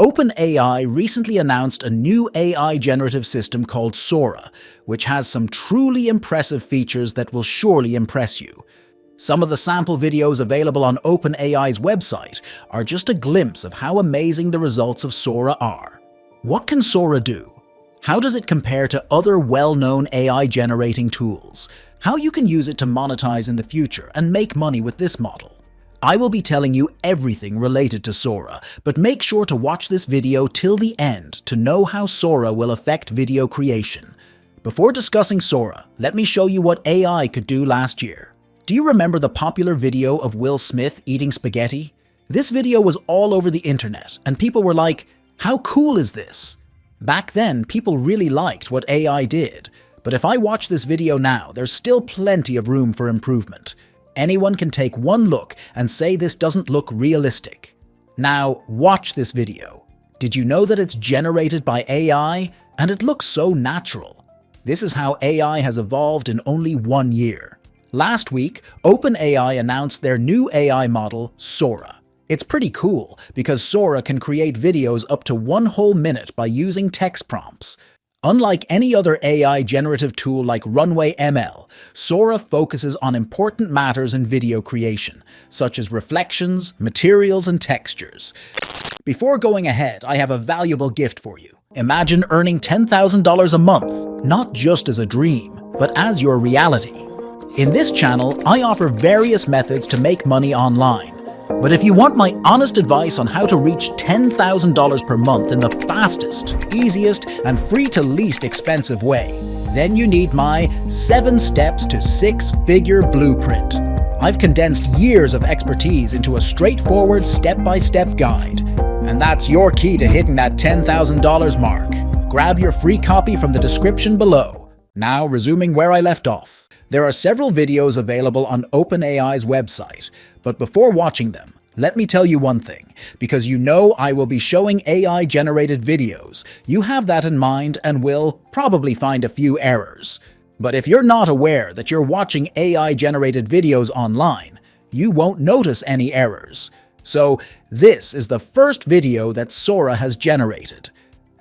OpenAI recently announced a new AI generative system called Sora, which has some truly impressive features that will surely impress you. Some of the sample videos available on OpenAI's website are just a glimpse of how amazing the results of Sora are. What can Sora do? How does it compare to other well-known AI generating tools? How you can use it to monetize in the future and make money with this model? I will be telling you everything related to Sora, but make sure to watch this video till the end to know how Sora will affect video creation. Before discussing Sora, let me show you what AI could do last year. Do you remember the popular video of Will Smith eating spaghetti? This video was all over the internet, and people were like, "How cool is this?" Back then, people really liked what AI did, but if I watch this video now, there's still plenty of room for improvement. Anyone can take one look and say this doesn't look realistic. Now, watch this video. Did you know that it's generated by AI? And it looks so natural. This is how AI has evolved in only 1 year. Last week, OpenAI announced their new AI model, Sora. It's pretty cool because Sora can create videos up to 1 whole minute by using text prompts. Unlike any other AI generative tool like Runway ML, Sora focuses on important matters in video creation, such as reflections, materials, and textures. Before going ahead, I have a valuable gift for you. Imagine earning $10,000 a month, not just as a dream, but as your reality. In this channel, I offer various methods to make money online. But if you want my honest advice on how to reach $10,000 per month in the fastest, easiest, and free to least expensive way, then you need my 7 steps to 6-figure blueprint. I've condensed years of expertise into a straightforward step-by-step guide. And that's your key to hitting that $10,000 mark. Grab your free copy from the description below. Now, resuming where I left off. There are several videos available on OpenAI's website, but before watching them, let me tell you one thing, because you know I will be showing AI-generated videos. You have that in mind and will probably find a few errors. But if you're not aware that you're watching AI-generated videos online, you won't notice any errors. So this is the first video that Sora has generated.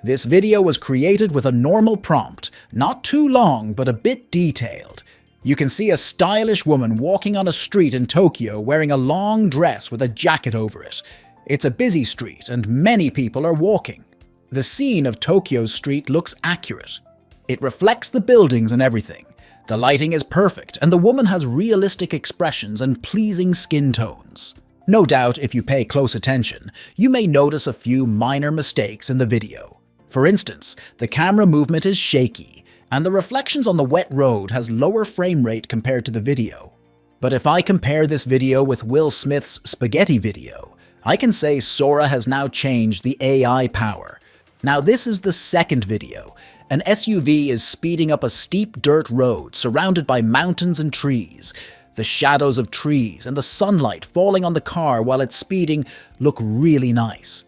This video was created with a normal prompt, not too long but a bit detailed. You can see a stylish woman walking on a street in Tokyo wearing a long dress with a jacket over it. It's a busy street and many people are walking. The scene of Tokyo's street looks accurate. It reflects the buildings and everything. The lighting is perfect and the woman has realistic expressions and pleasing skin tones. No doubt, if you pay close attention, you may notice a few minor mistakes in the video. For instance, the camera movement is shaky, and the reflections on the wet road has lower frame rate compared to the video. But if I compare this video with Will Smith's spaghetti video, I can say Sora has now changed the AI power. Now this is the second video. An SUV is speeding up a steep dirt road surrounded by mountains and trees. The shadows of trees and the sunlight falling on the car while it's speeding look really nice.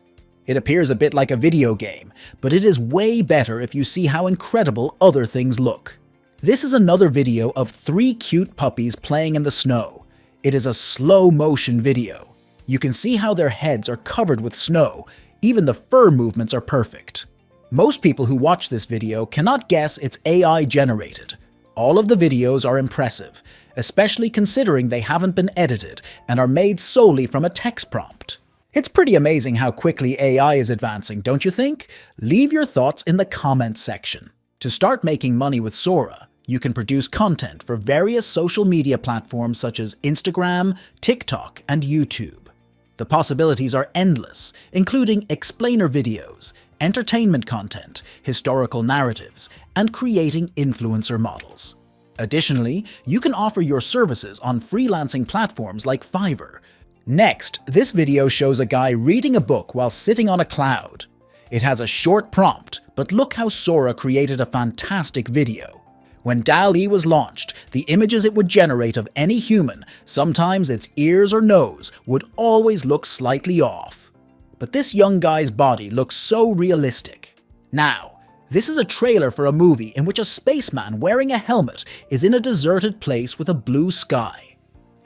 It appears a bit like a video game, but it is way better if you see how incredible other things look. This is another video of 3 cute puppies playing in the snow. It is a slow-motion video. You can see how their heads are covered with snow. Even the fur movements are perfect. Most people who watch this video cannot guess it's AI generated. All of the videos are impressive, especially considering they haven't been edited and are made solely from a text prompt. It's pretty amazing how quickly AI is advancing, don't you think? Leave your thoughts in the comments section. To start making money with Sora, you can produce content for various social media platforms such as Instagram, TikTok, and YouTube. The possibilities are endless, including explainer videos, entertainment content, historical narratives, and creating influencer models. Additionally, you can offer your services on freelancing platforms like Fiverr. Next, this video shows a guy reading a book while sitting on a cloud. It has a short prompt, but look how Sora created a fantastic video. When DALL-E was launched, the images it would generate of any human, sometimes its ears or nose, would always look slightly off. But this young guy's body looks so realistic. Now, this is a trailer for a movie in which a spaceman wearing a helmet is in a deserted place with a blue sky.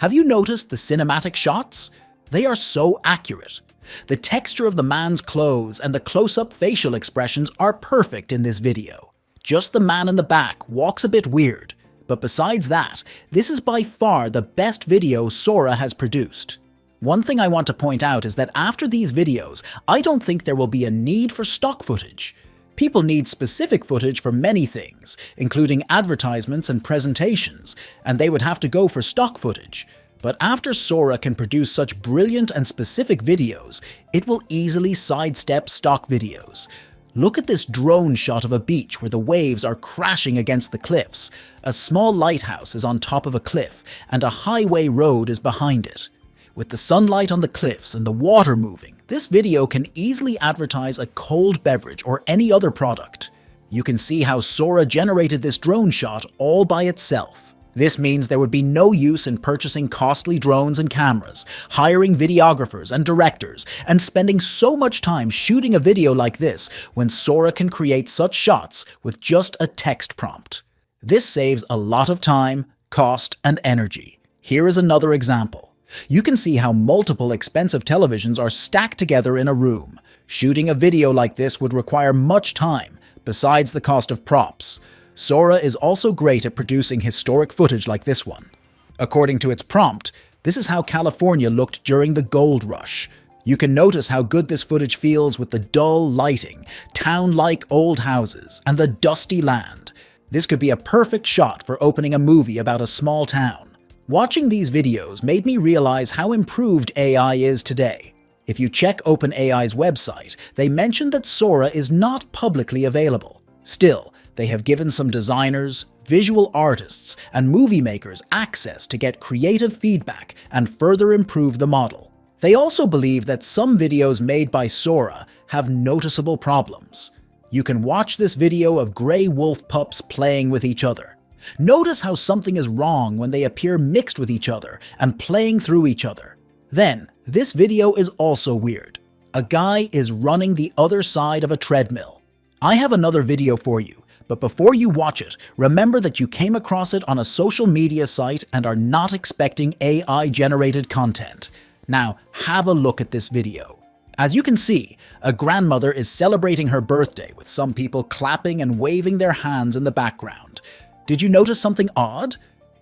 Have you noticed the cinematic shots? They are so accurate. The texture of the man's clothes and the close-up facial expressions are perfect in this video. Just the man in the back walks a bit weird, but besides that, this is by far the best video Sora has produced. One thing I want to point out is that after these videos, I don't think there will be a need for stock footage. People need specific footage for many things, including advertisements and presentations, and they would have to go for stock footage. But after Sora can produce such brilliant and specific videos, it will easily sidestep stock videos. Look at this drone shot of a beach where the waves are crashing against the cliffs. A small lighthouse is on top of a cliff, and a highway road is behind it. With the sunlight on the cliffs and the water moving, this video can easily advertise a cold beverage or any other product. You can see how Sora generated this drone shot all by itself. This means there would be no use in purchasing costly drones and cameras, hiring videographers and directors, and spending so much time shooting a video like this when Sora can create such shots with just a text prompt. This saves a lot of time, cost, and energy. Here is another example. You can see how multiple expensive televisions are stacked together in a room. Shooting a video like this would require much time, besides the cost of props. Sora is also great at producing historic footage like this one. According to its prompt, this is how California looked during the gold rush. You can notice how good this footage feels with the dull lighting, town-like old houses, and the dusty land. This could be a perfect shot for opening a movie about a small town. Watching these videos made me realize how improved AI is today. If you check OpenAI's website, they mention that Sora is not publicly available. Still, they have given some designers, visual artists, and movie makers access to get creative feedback and further improve the model. They also believe that some videos made by Sora have noticeable problems. You can watch this video of gray wolf pups playing with each other. Notice how something is wrong when they appear mixed with each other and playing through each other. Then, this video is also weird. A guy is running the other side of a treadmill. I have another video for you. But before you watch it, remember that you came across it on a social media site and are not expecting AI-generated content. Now, have a look at this video. As you can see, a grandmother is celebrating her birthday with some people clapping and waving their hands in the background. Did you notice something odd?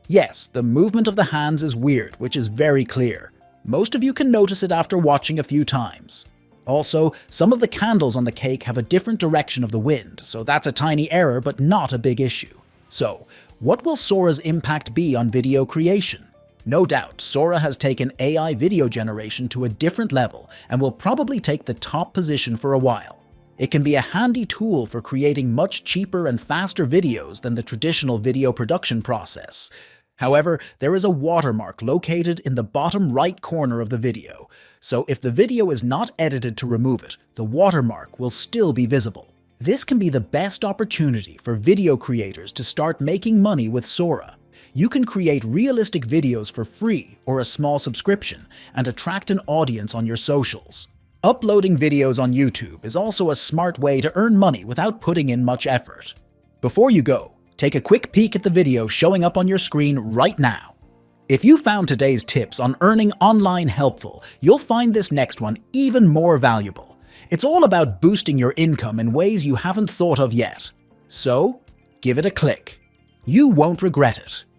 Yes, the movement of the hands is weird, which is very clear. Most of you can notice it after watching a few times. Also, some of the candles on the cake have a different direction of the wind, so that's a tiny error but not a big issue. So, what will Sora's impact be on video creation? No doubt, Sora has taken AI video generation to a different level and will probably take the top position for a while. It can be a handy tool for creating much cheaper and faster videos than the traditional video production process. However, there is a watermark located in the bottom right corner of the video, so if the video is not edited to remove it, the watermark will still be visible. This can be the best opportunity for video creators to start making money with Sora. You can create realistic videos for free or a small subscription and attract an audience on your socials. Uploading videos on YouTube is also a smart way to earn money without putting in much effort. Before you go, take a quick peek at the video showing up on your screen right now. If you found today's tips on earning online helpful, you'll find this next one even more valuable. It's all about boosting your income in ways you haven't thought of yet. So, give it a click. You won't regret it.